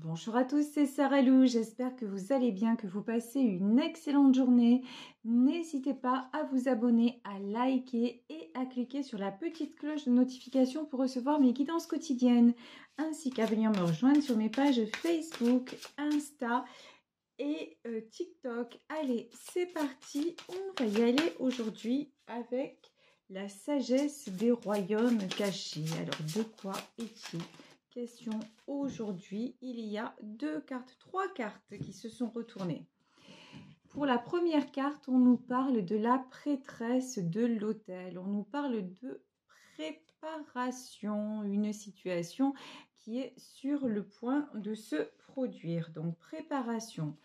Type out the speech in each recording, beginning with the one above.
Bonjour à tous, c'est Sarah Lou, j'espère que vous allez bien, que vous passez une excellente journée. N'hésitez pas à vous abonner, à liker et à cliquer sur la petite cloche de notification pour recevoir mes guidances quotidiennes, ainsi qu'à venir me rejoindre sur mes pages Facebook, Insta et TikTok. Allez, c'est parti, on va y aller aujourd'hui avec la sagesse des royaumes cachés. Alors, de quoi est-il question aujourd'hui? Il y a trois cartes qui se sont retournées. Pour la première carte, on nous parle de la prêtresse de l'autel. On nous parle de préparation, une situation qui est sur le point de se produire. Donc, préparation.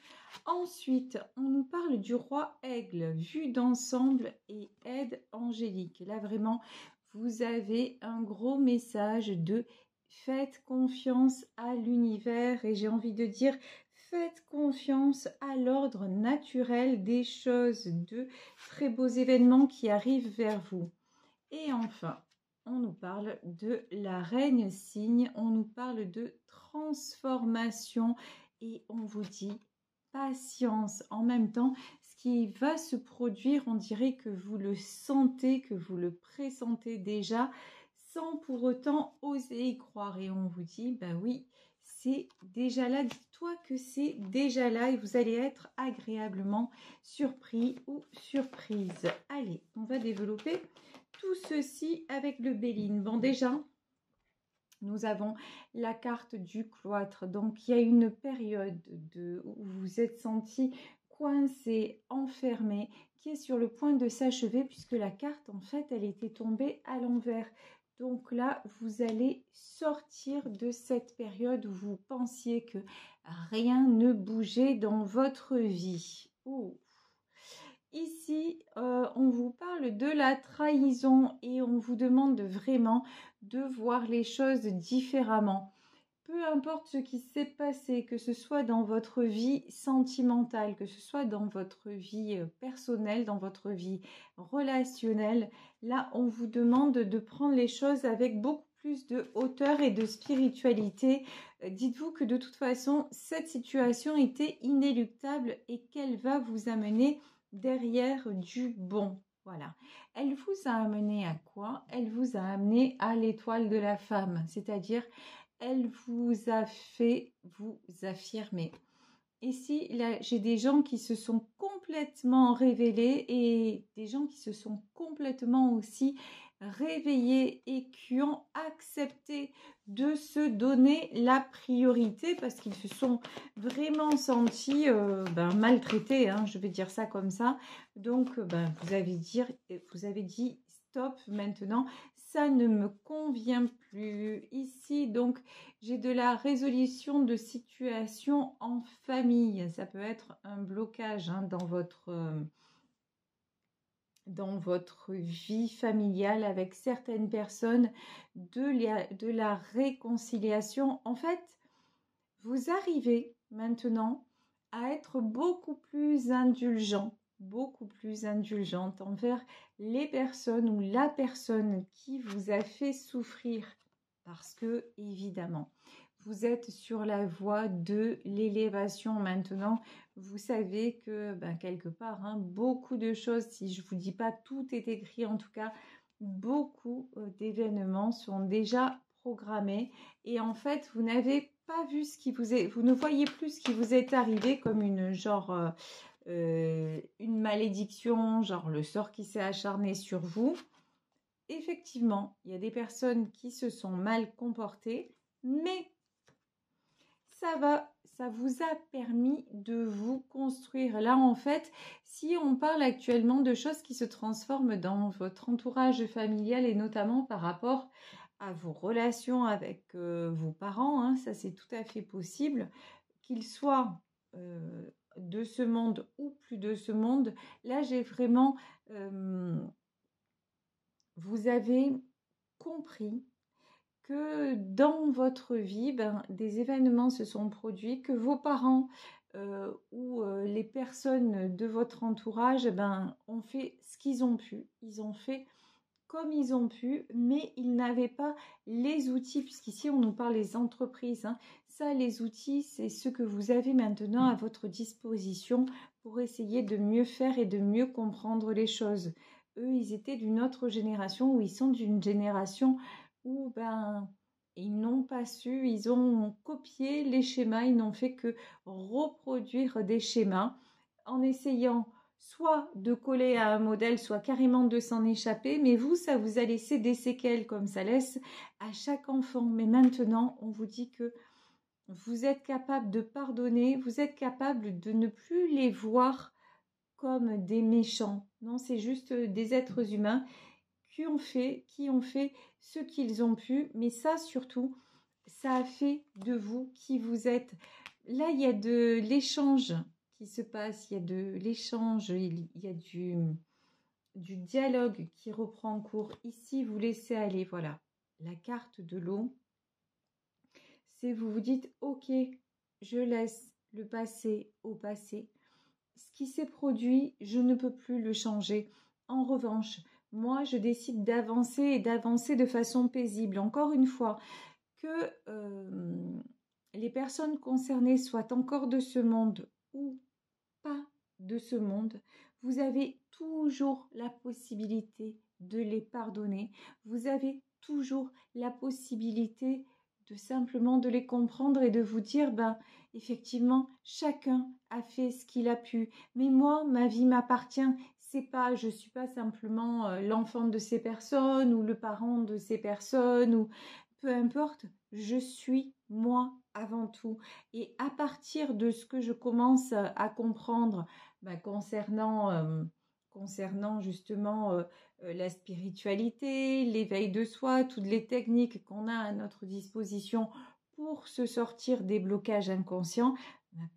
Ensuite, on nous parle du roi aigle, vue d'ensemble et aide angélique. Là, vraiment, vous avez un gros message de faites confiance à l'univers et j'ai envie de dire faites confiance à l'ordre naturel des choses, de très beaux événements qui arrivent vers vous. Et enfin, on nous parle de la reine cygne, on nous parle de transformation et on vous dit patience. En même temps, ce qui va se produire, on dirait que vous le sentez, que vous le pressentez déjà, sans pour autant oser y croire. Et on vous dit, ben oui, c'est déjà là. Dis-toi que c'est déjà là et vous allez être agréablement surpris ou surprise. Allez, on va développer tout ceci avec le Béline. Bon, déjà, nous avons la carte du cloître. Donc, il y a une période où vous vous êtes senti coincé, enfermé, qui est sur le point de s'achever puisque la carte, en fait, elle était tombée à l'envers. Donc là, vous allez sortir de cette période où vous pensiez que rien ne bougeait dans votre vie. Ouh. Ici, on vous parle de la trahison et on vous demande vraiment de voir les choses différemment. Peu importe ce qui s'est passé, que ce soit dans votre vie sentimentale, que ce soit dans votre vie personnelle, dans votre vie relationnelle, là, on vous demande de prendre les choses avec beaucoup plus de hauteur et de spiritualité. Dites-vous que de toute façon, cette situation était inéluctable et qu'elle va vous amener derrière du bon. Voilà. Elle vous a amené à quoi? Elle vous a amené à l'étoile de la femme, c'est-à-dire elle vous a fait vous affirmer. Ici, là, j'ai des gens qui se sont complètement révélés et des gens qui se sont complètement aussi réveillés et qui ont accepté de se donner la priorité parce qu'ils se sont vraiment sentis maltraités, hein, je vais dire ça comme ça. Donc, vous avez dit stop maintenant, ça ne me convient plus. Ici, donc, j'ai de la résolution de situation en famille. Ça peut être un blocage hein, dans votre vie familiale avec certaines personnes, de la réconciliation. En fait, vous arrivez maintenant à être beaucoup plus indulgente envers les personnes ou la personne qui vous a fait souffrir. Parce que, évidemment, vous êtes sur la voie de l'élévation maintenant. Vous savez que, quelque part, hein, beaucoup de choses, si je ne vous dis pas tout est écrit, en tout cas, beaucoup d'événements sont déjà programmés. Et en fait, vous n'avez pas vu ce qui vous est... Vous ne voyez plus ce qui vous est arrivé comme une malédiction, genre le sort qui s'est acharné sur vous. Effectivement, il y a des personnes qui se sont mal comportées, mais ça vous a permis de vous construire. Là, en fait, si on parle actuellement de choses qui se transforment dans votre entourage familial et notamment par rapport à vos relations avec vos parents, hein, ça c'est tout à fait possible, qu'ils soient de ce monde ou plus de ce monde. Là, j'ai vraiment... vous avez compris que dans votre vie, des événements se sont produits, que vos parents ou les personnes de votre entourage ont fait ce qu'ils ont pu. Ils ont fait comme ils ont pu, mais ils n'avaient pas les outils, puisqu'ici on nous parle des entreprises. Hein. Ça, les outils, c'est ce que vous avez maintenant à votre disposition pour essayer de mieux faire et de mieux comprendre les choses. Eux, ils étaient d'une autre génération, ou ils sont d'une génération où ils n'ont pas su, ils ont copié les schémas, ils n'ont fait que reproduire des schémas en essayant soit de coller à un modèle, soit carrément de s'en échapper. Mais vous, ça vous a laissé des séquelles comme ça laisse à chaque enfant. Mais maintenant, on vous dit que vous êtes capable de pardonner, vous êtes capable de ne plus les voir comme des méchants. Non, c'est juste des êtres humains qui ont fait ce qu'ils ont pu. Mais ça, surtout, ça a fait de vous qui vous êtes. Là, il y a de l'échange qui se passe, il y a de l'échange, il y a du dialogue qui reprend cours. Ici, vous laissez aller, voilà, la carte de l'eau. C'est vous vous dites, ok, je laisse le passé au passé. Ce qui s'est produit, je ne peux plus le changer. En revanche, moi, je décide d'avancer et d'avancer de façon paisible. Encore une fois, que les personnes concernées soient encore de ce monde ou pas de ce monde, vous avez toujours la possibilité de les pardonner. Vous avez toujours la possibilité de simplement de les comprendre et de vous dire, effectivement, chacun a fait ce qu'il a pu. Mais moi, ma vie m'appartient. Je suis pas simplement l'enfant de ces personnes ou le parent de ces personnes ou peu importe. Je suis moi avant tout. Et à partir de ce que je commence à comprendre concernant justement la spiritualité, l'éveil de soi, toutes les techniques qu'on a à notre disposition pour se sortir des blocages inconscients,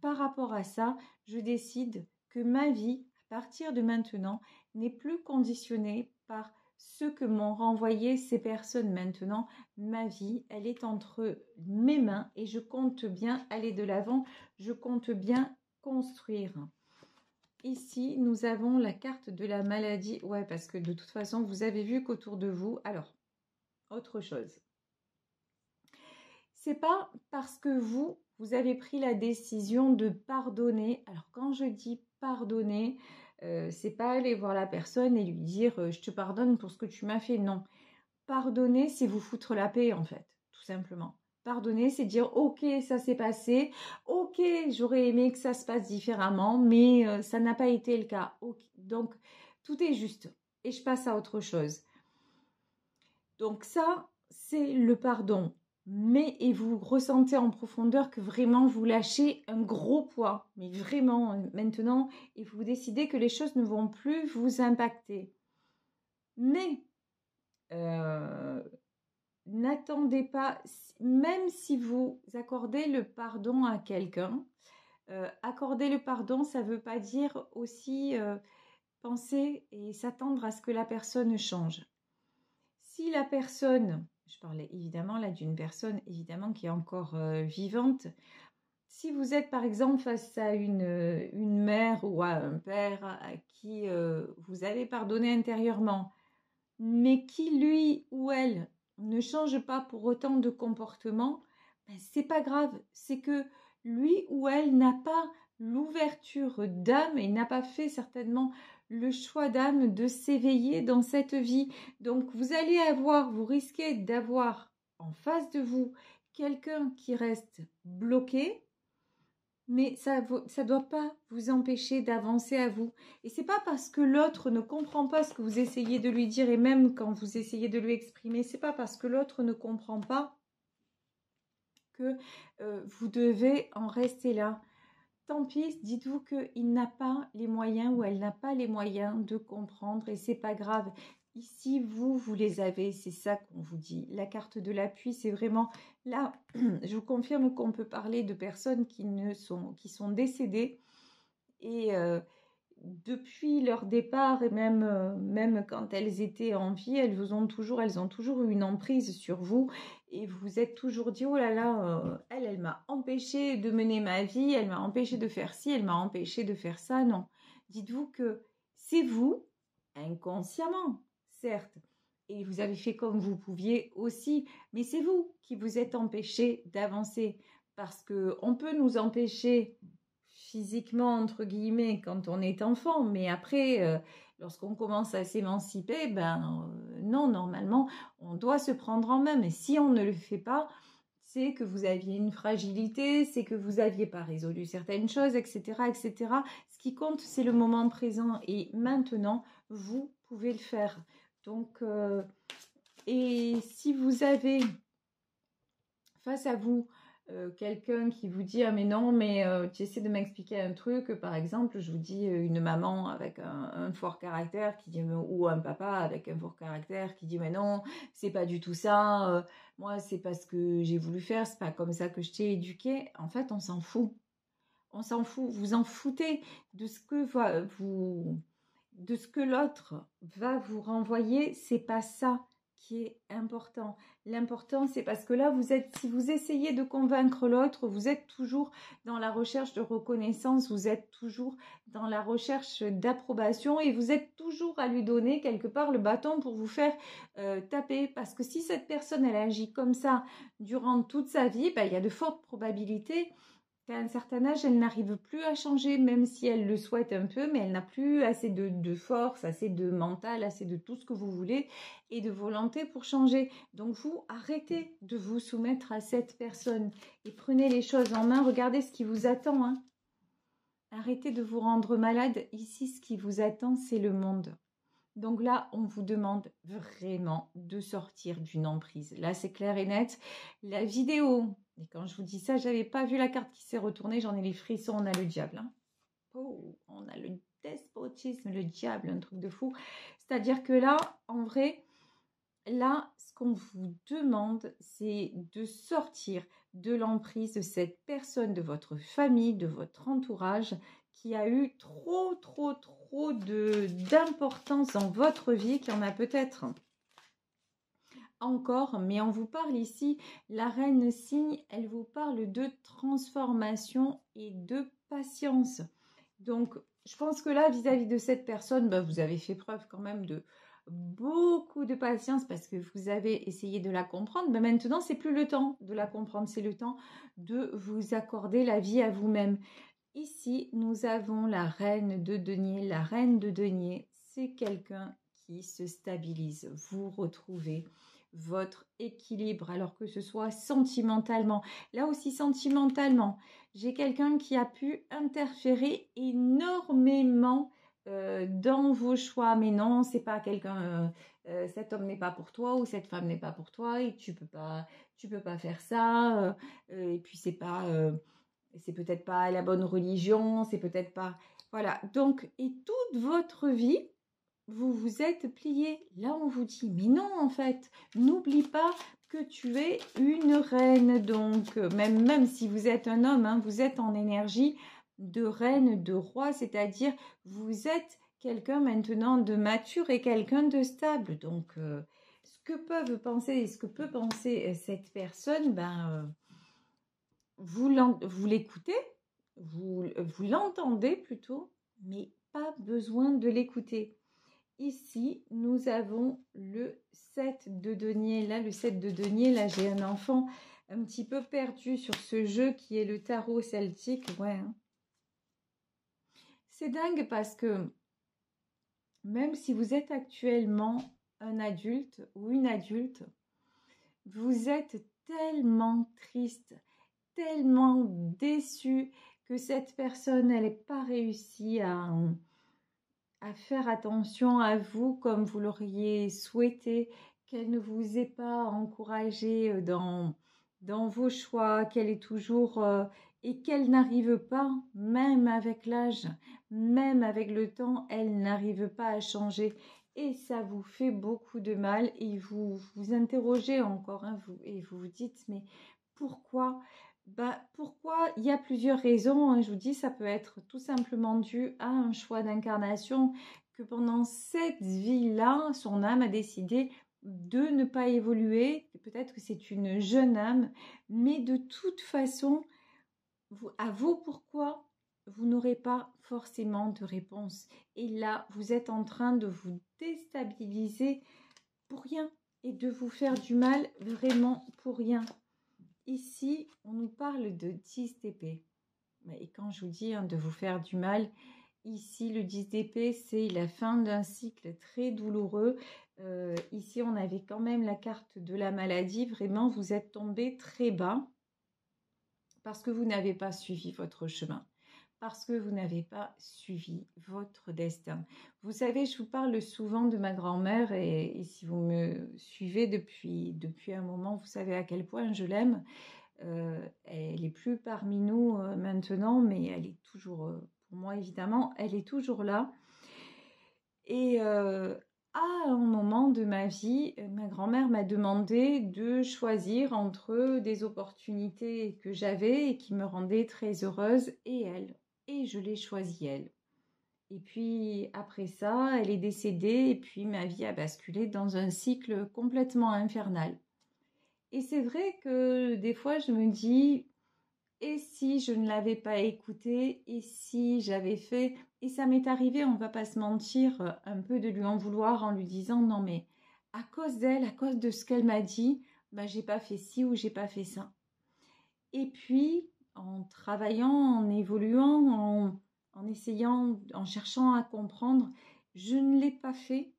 par rapport à ça, je décide que ma vie, à partir de maintenant, n'est plus conditionnée par ce que m'ont renvoyé ces personnes maintenant. Ma vie, elle est entre mes mains et je compte bien aller de l'avant, je compte bien construire. Ici, nous avons la carte de la maladie. Ouais, parce que de toute façon, vous avez vu qu'autour de vous... Alors, autre chose. C'est pas parce que vous avez pris la décision de pardonner. Alors, quand je dis pardonner, c'est pas aller voir la personne et lui dire je te pardonne pour ce que tu m'as fait. Non. Pardonner, c'est vous foutre la paix, en fait, tout simplement. Pardonner, c'est dire ok, ça s'est passé, ok, j'aurais aimé que ça se passe différemment, mais ça n'a pas été le cas. Okay. Donc, tout est juste et je passe à autre chose. Donc ça, c'est le pardon. Mais et vous ressentez en profondeur que vraiment vous lâchez un gros poids, mais vraiment maintenant, et vous décidez que les choses ne vont plus vous impacter. Mais n'attendez pas, même si vous accordez le pardon à quelqu'un, accorder le pardon, ça ne veut pas dire aussi penser et s'attendre à ce que la personne change. Si la personne, je parlais évidemment là d'une personne évidemment qui est encore vivante, si vous êtes par exemple face à une mère ou à un père à qui vous avez pardonné intérieurement, mais qui lui ou elle ne change pas pour autant de comportement, c'est pas grave, c'est que lui ou elle n'a pas l'ouverture d'âme et n'a pas fait certainement le choix d'âme de s'éveiller dans cette vie. Donc vous risquez d'avoir en face de vous quelqu'un qui reste bloqué, mais ça ne doit pas vous empêcher d'avancer à vous. Et c'est pas parce que l'autre ne comprend pas ce que vous essayez de lui dire, et même quand vous essayez de lui exprimer, c'est pas parce que l'autre ne comprend pas que vous devez en rester là. Tant pis, dites-vous qu'il n'a pas les moyens ou elle n'a pas les moyens de comprendre et c'est pas grave. Ici, vous les avez, c'est ça qu'on vous dit. La carte de l'appui, c'est vraiment là, je vous confirme qu'on peut parler de personnes qui sont décédées et depuis leur départ et même quand elles étaient en vie, elles ont toujours eu une emprise sur vous et vous vous êtes toujours dit oh là là, elle m'a empêché de mener ma vie, elle m'a empêché de faire ci, elle m'a empêché de faire ça. Non, dites-vous que c'est vous, inconsciemment, certes, et vous avez fait comme vous pouviez aussi, mais c'est vous qui vous êtes empêché d'avancer parce que on peut nous empêcher physiquement entre guillemets quand on est enfant, mais après lorsqu'on commence à s'émanciper, ben non, normalement on doit se prendre en main, mais si on ne le fait pas, c'est que vous aviez une fragilité, c'est que vous n'aviez pas résolu certaines choses, etc., etc. Ce qui compte, c'est le moment présent et maintenant, vous pouvez le faire. Donc, et si vous avez face à vous quelqu'un qui vous dit ah mais non mais tu essaies de m'expliquer un truc, par exemple je vous dis une maman avec un fort caractère qui dit ou un papa avec un fort caractère qui dit mais non c'est pas du tout ça, moi c'est pas ce que j'ai voulu faire, c'est pas comme ça que je t'ai éduqué. En fait on s'en fout, on s'en fout, vous en foutez de ce que vous de ce que l'autre va vous renvoyer, c'est pas ça qui est important. L'important, c'est parce que là, si vous essayez de convaincre l'autre, vous êtes toujours dans la recherche de reconnaissance, vous êtes toujours dans la recherche d'approbation et vous êtes toujours à lui donner quelque part le bâton pour vous faire taper. Parce que si cette personne, elle agit comme ça durant toute sa vie, ben, il y a de fortes probabilités qu'à un certain âge, elle n'arrive plus à changer, même si elle le souhaite un peu, mais elle n'a plus assez de force, assez de mental, assez de tout ce que vous voulez et de volonté pour changer. Donc vous, arrêtez de vous soumettre à cette personne et prenez les choses en main. Regardez ce qui vous attend, hein. Arrêtez de vous rendre malade. Ici, ce qui vous attend, c'est le monde. Donc là, on vous demande vraiment de sortir d'une emprise. Là, c'est clair et net. La vidéo, et quand je vous dis ça, j'avais pas vu la carte qui s'est retournée, j'en ai les frissons, on a le diable. Hein. Oh, on a le despotisme, le diable, un truc de fou. C'est-à-dire que là, en vrai, là, ce qu'on vous demande, c'est de sortir de l'emprise de cette personne, de votre famille, de votre entourage, qui a eu trop d'importance dans votre vie, qui en a peut-être encore, mais on vous parle ici, la reine cygne, elle vous parle de transformation et de patience. Donc, je pense que là, vis-à-vis de cette personne, bah, vous avez fait preuve quand même de beaucoup de patience parce que vous avez essayé de la comprendre. Mais maintenant, c'est plus le temps de la comprendre, c'est le temps de vous accorder la vie à vous-même. Ici, nous avons la reine de denier. La reine de denier, c'est quelqu'un qui se stabilise. Vous retrouvez votre équilibre, alors que ce soit sentimentalement. Là aussi, sentimentalement, j'ai quelqu'un qui a pu interférer énormément dans vos choix. Mais non, c'est pas quelqu'un... cet homme n'est pas pour toi ou cette femme n'est pas pour toi et tu peux pas faire ça. Et puis c'est peut-être pas la bonne religion, c'est peut-être pas... Voilà, donc, et toute votre vie, vous vous êtes plié. Là, on vous dit, mais non, en fait, n'oublie pas que tu es une reine. Donc, même si vous êtes un homme, hein, vous êtes en énergie de reine, de roi, c'est-à-dire vous êtes quelqu'un maintenant de mature et quelqu'un de stable. Donc, ce que peuvent penser et ce que peut penser cette personne, ben... vous l'écoutez, vous l'entendez plutôt, mais pas besoin de l'écouter. Ici, nous avons le 7 de denier. Là, le 7 de denier, là, j'ai un enfant un petit peu perdu sur ce jeu qui est le tarot celtique. Ouais, hein. C'est dingue parce que même si vous êtes actuellement un adulte ou une adulte, vous êtes tellement triste, tellement déçu que cette personne, elle n'ait pas réussi à faire attention à vous comme vous l'auriez souhaité, qu'elle ne vous ait pas encouragé dans vos choix, qu'elle est toujours... et qu'elle n'arrive pas, même avec l'âge, même avec le temps, elle n'arrive pas à changer. Et ça vous fait beaucoup de mal et vous vous interrogez encore, hein, et vous vous dites, mais pourquoi? Bah, pourquoi? Il y a plusieurs raisons, hein. Je vous dis, ça peut être tout simplement dû à un choix d'incarnation, que pendant cette vie-là, son âme a décidé de ne pas évoluer. Peut-être que c'est une jeune âme, mais de toute façon, à vous pourquoi, vous n'aurez pas forcément de réponse. Et là, vous êtes en train de vous déstabiliser pour rien et de vous faire du mal vraiment pour rien. Ici, on nous parle de 10 d'épée. Et quand je vous dis de vous faire du mal, ici, le 10 d'épée, c'est la fin d'un cycle très douloureux. Ici, on avait quand même la carte de la maladie. Vraiment, vous êtes tombé très bas parce que vous n'avez pas suivi votre chemin, parce que vous n'avez pas suivi votre destin. Vous savez, je vous parle souvent de ma grand-mère et si vous me suivez depuis un moment, vous savez à quel point je l'aime. Elle n'est plus parmi nous maintenant, mais elle est toujours, pour moi évidemment, elle est toujours là. Et à un moment de ma vie, ma grand-mère m'a demandé de choisir entre des opportunités que j'avais et qui me rendaient très heureuse et elle. Et je l'ai choisie elle. Et puis après ça, elle est décédée et puis ma vie a basculé dans un cycle complètement infernal. Et c'est vrai que des fois je me dis, et si je ne l'avais pas écouté, et si j'avais fait, et ça m'est arrivé, on va pas se mentir, un peu de lui en vouloir en lui disant non mais à cause d'elle, à cause de ce qu'elle m'a dit, bah j'ai pas fait ci ou j'ai pas fait ça. Et puis en travaillant, en évoluant, en essayant, en cherchant à comprendre, je ne l'ai pas fait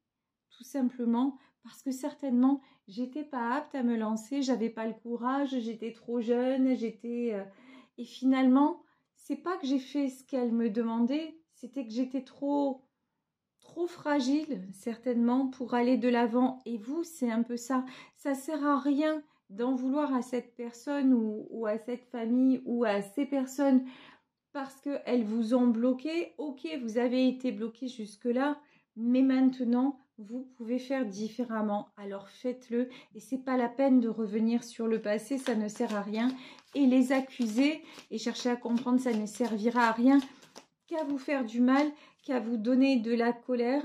tout simplement parce que certainement j'étais pas apte à me lancer, j'avais pas le courage, j'étais trop jeune, et finalement c'est pas que j'ai fait ce qu'elle me demandait, c'était que j'étais trop fragile certainement pour aller de l'avant. Et vous, c'est un peu ça. Ça sert à rien d'en vouloir à cette personne ou à cette famille ou à ces personnes parce qu'elles vous ont bloqué. Ok, vous avez été bloqué jusque-là, mais maintenant, vous pouvez faire différemment. Alors faites-le et c'est pas la peine de revenir sur le passé, ça ne sert à rien. Et les accuser et chercher à comprendre, ça ne servira à rien qu'à vous faire du mal, qu'à vous donner de la colère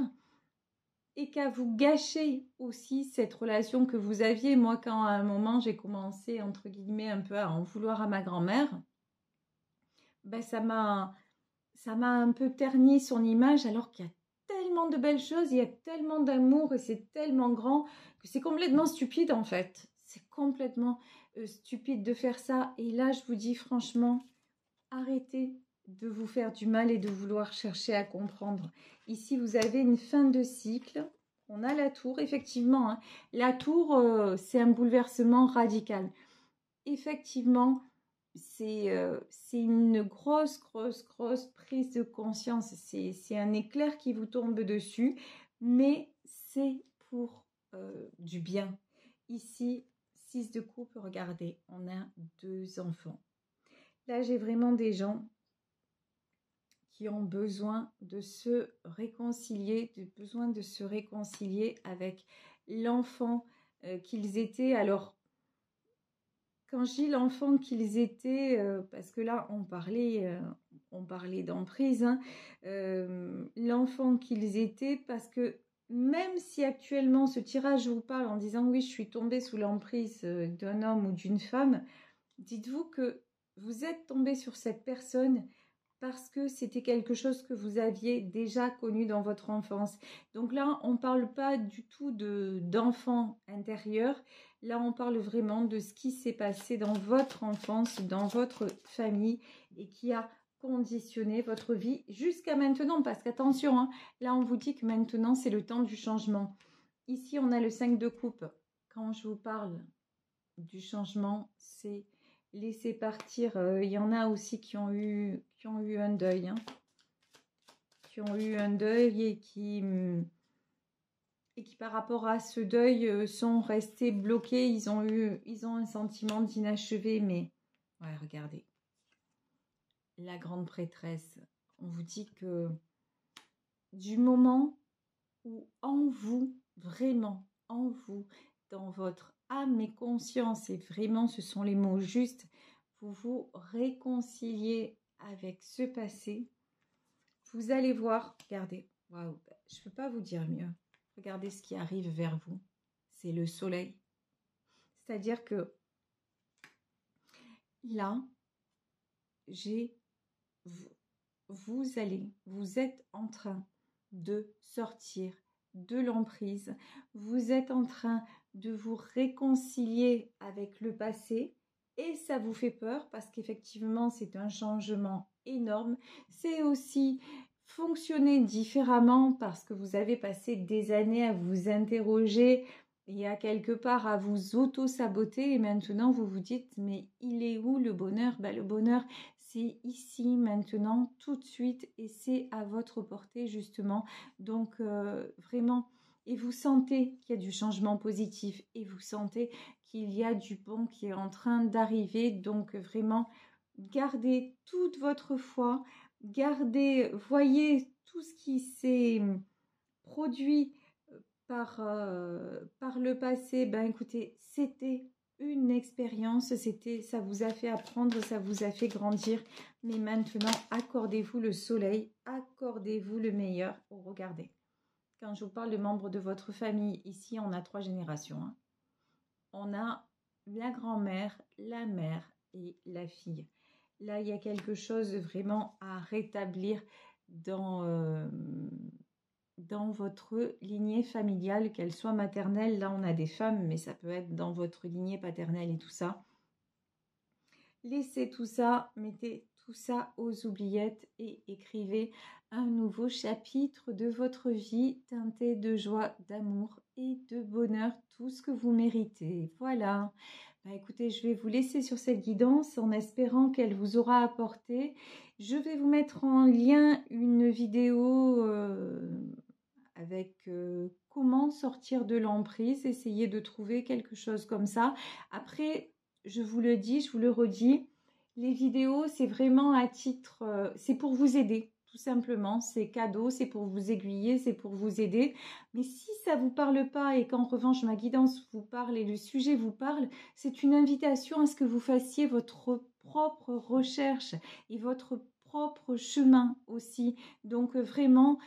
et qu'à vous gâcher aussi cette relation que vous aviez. Moi, quand à un moment j'ai commencé, entre guillemets, un peu à en vouloir à ma grand-mère, ben ça m'a un peu terni son image alors qu'il y a tellement de belles choses, il y a tellement d'amour et c'est tellement grand que c'est complètement stupide en fait. C'est complètement stupide de faire ça. Et là, je vous dis franchement, arrêtez de vous faire du mal et de vouloir chercher à comprendre. Ici, vous avez une fin de cycle. On a la tour, effectivement. La tour, c'est un bouleversement radical. Effectivement, c'est une grosse prise de conscience. C'est un éclair qui vous tombe dessus, mais c'est pour du bien. Ici, 6 de coupe, regardez, on a 2 enfants. Là, j'ai vraiment des gens qui ont besoin de se réconcilier, avec l'enfant qu'ils étaient. Alors, quand je dis l'enfant qu'ils étaient, parce que là, on parlait d'emprise, l'enfant qu'ils étaient, parce que même si actuellement ce tirage vous parle en disant oui, je suis tombée sous l'emprise d'un homme ou d'une femme, dites-vous que vous êtes tombé sur cette personne parce que c'était quelque chose que vous aviez déjà connu dans votre enfance. Donc là, on ne parle pas du tout d'enfant intérieur. Là, on parle vraiment de ce qui s'est passé dans votre enfance, dans votre famille et qui a conditionné votre vie jusqu'à maintenant. Parce qu'attention, là, on vous dit que maintenant, c'est le temps du changement. Ici, on a le 5 de coupe. Quand je vous parle du changement, c'est laisser partir. Il y en a aussi qui ont eu un deuil, qui ont eu un deuil et qui par rapport à ce deuil sont restés bloqués. Ils ont un sentiment d'inachevé, mais ouais, regardez, la grande prêtresse. On vous dit que du moment où en vous, vraiment en vous, dans votre âme et conscience, et vraiment ce sont les mots justes, vous vous réconciliez avec ce passé, vous allez voir, regardez, waouh, je ne peux pas vous dire mieux, regardez ce qui arrive vers vous, c'est le soleil. C'est-à-dire que là, vous êtes en train de sortir de l'emprise. Vous êtes en train de vous réconcilier avec le passé et ça vous fait peur parce qu'effectivement, c'est un changement énorme. C'est aussi fonctionner différemment parce que vous avez passé des années à vous interroger et à quelque part à vous auto-saboter et maintenant vous vous dites mais il est où le bonheur? Le bonheur c'est ici, maintenant, tout de suite et c'est à votre portée justement. Donc vraiment, et vous sentez qu'il y a du changement positif et vous sentez qu'il y a du bon qui est en train d'arriver. Donc vraiment, gardez toute votre foi, voyez tout ce qui s'est produit par le passé. Écoutez, c'était une expérience, ça vous a fait apprendre, ça vous a fait grandir. Mais maintenant, accordez-vous le soleil, accordez-vous le meilleur. Oh, regardez, quand je vous parle de membres de votre famille, ici on a 3 générations. Hein. On a la grand-mère, la mère et la fille. Là, il y a quelque chose vraiment à rétablir dans votre lignée familiale, qu'elle soit maternelle. Là, on a des femmes, mais ça peut être dans votre lignée paternelle et tout ça. Laissez tout ça, mettez tout ça aux oubliettes et écrivez un nouveau chapitre de votre vie teinté de joie, d'amour et de bonheur, tout ce que vous méritez. Voilà. Écoutez, je vais vous laisser sur cette guidance en espérant qu'elle vous aura apporté. Je vais vous mettre en lien une vidéo avec comment sortir de l'emprise, essayer de trouver quelque chose comme ça. Après, je vous le dis, je vous le redis, les vidéos, c'est vraiment à titre, c'est pour vous aider, tout simplement. C'est cadeau, c'est pour vous aiguiller, c'est pour vous aider. Mais si ça ne vous parle pas et qu'en revanche, ma guidance vous parle et le sujet vous parle, c'est une invitation à ce que vous fassiez votre propre recherche et votre propre chemin aussi. Donc vraiment,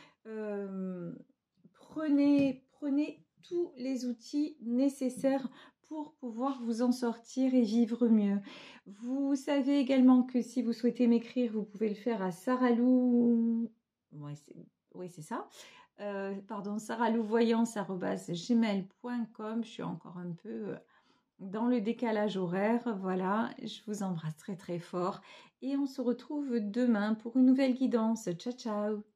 prenez tous les outils nécessaires pour pouvoir vous en sortir et vivre mieux. Vous savez également que si vous souhaitez m'écrire, vous pouvez le faire à Saralou. Oui, c'est ça. saralouvoyance@gmail.com. Je suis encore un peu dans le décalage horaire. Voilà, je vous embrasse très très fort et on se retrouve demain pour une nouvelle guidance. Ciao, ciao!